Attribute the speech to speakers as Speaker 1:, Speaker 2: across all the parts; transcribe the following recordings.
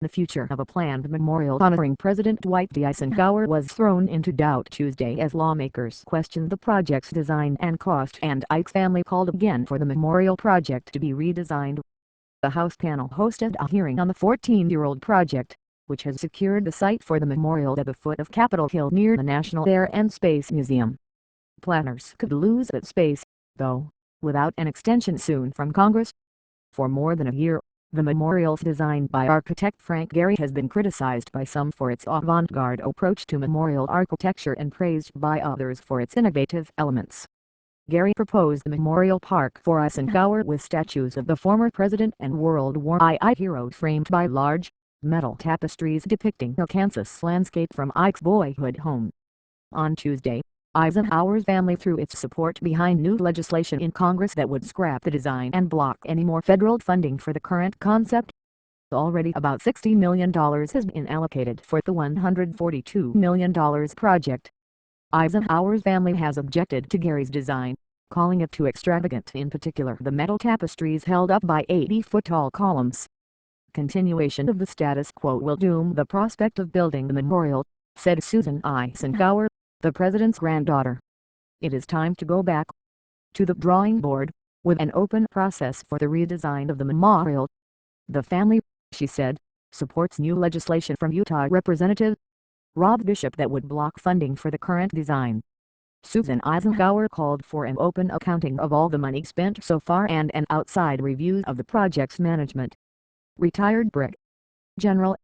Speaker 1: The future of a planned memorial honoring President Dwight D. Eisenhower was thrown into doubt Tuesday as lawmakers questioned the project's design and cost, and Ike's family called again for the memorial project to be redesigned. The House panel hosted a hearing on the 14-year-old project, which has secured the site for the memorial at the foot of Capitol Hill near the National Air and Space Museum. Planners could lose that space, though, without an extension soon from Congress. For more than a year, the memorial's design by architect Frank Gehry has been criticized by some for its avant-garde approach to memorial architecture and praised by others for its innovative elements. Gehry proposed the memorial park for Eisenhower with statues of the former president and World War I hero framed by large, metal tapestries depicting a Kansas landscape from Ike's boyhood home. On Tuesday, Eisenhower's family threw its support behind new legislation in Congress that would scrap the design and block any more federal funding for the current concept. Already about $60 million has been allocated for the $142 million project. Eisenhower's family has objected to Gehry's design, calling it too extravagant, in particular the metal tapestries held up by 80-foot-tall columns. Continuation of the status quo will doom the prospect of building the memorial, said Susan Eisenhower, the president's granddaughter. It is time to go back to the drawing board, with an open process for the redesign of the memorial. The family, she said, supports new legislation from Utah Representative Rob Bishop that would block funding for the current design. Susan Eisenhower called for an open accounting of all the money spent so far and an outside review of the project's management. Retired Brig. General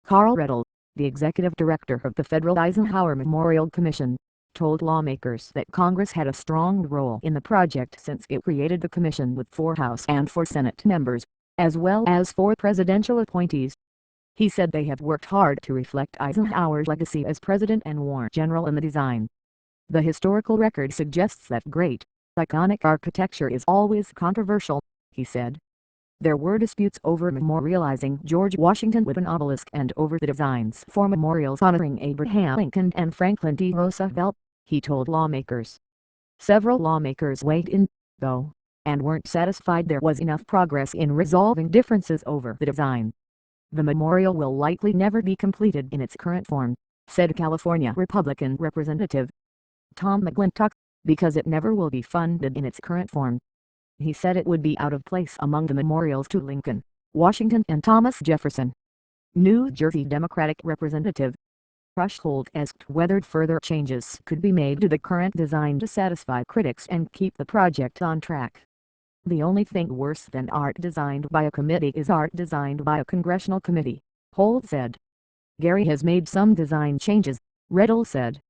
Speaker 1: Carl Riddle, the executive director of the Federal Eisenhower Memorial Commission, told lawmakers that Congress had a strong role in the project since it created the commission with 4 House and 4 Senate members, as well as 4 presidential appointees. He said they have worked hard to reflect Eisenhower's legacy as president and war general in the design. The historical record suggests that great, iconic architecture is always controversial, he said. There were disputes over memorializing George Washington with an obelisk and over the designs for memorials honoring Abraham Lincoln and Franklin D. Roosevelt, he told lawmakers. Several lawmakers weighed in, though, and weren't satisfied there was enough progress in resolving differences over the design. The memorial will likely never be completed in its current form, said California Republican Representative Tom McClintock, because it never will be funded in its current form. He said it would be out of place among the memorials to Lincoln, Washington and Thomas Jefferson. New Jersey Democratic Representative Rush Holt asked whether further changes could be made to the current design to satisfy critics and keep the project on track. The only thing worse than art designed by a committee is art designed by a congressional committee, Holt said. Gehry has made some design changes, Riddle said.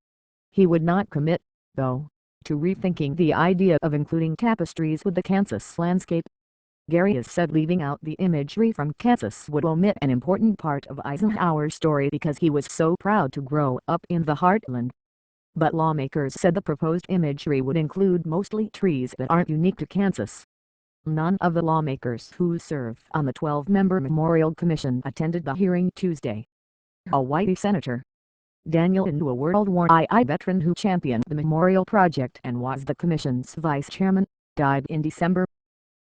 Speaker 1: He would not commit, though, to rethinking the idea of including tapestries with the Kansas landscape. Gehry has said leaving out the imagery from Kansas would omit an important part of Eisenhower's story because he was so proud to grow up in the heartland. But lawmakers said the proposed imagery would include mostly trees that aren't unique to Kansas. None of the lawmakers who serve on the 12-member Memorial Commission attended the hearing Tuesday. A white senator, Daniel Indu, a World War I veteran who championed the memorial project and was the commission's vice chairman, died in December.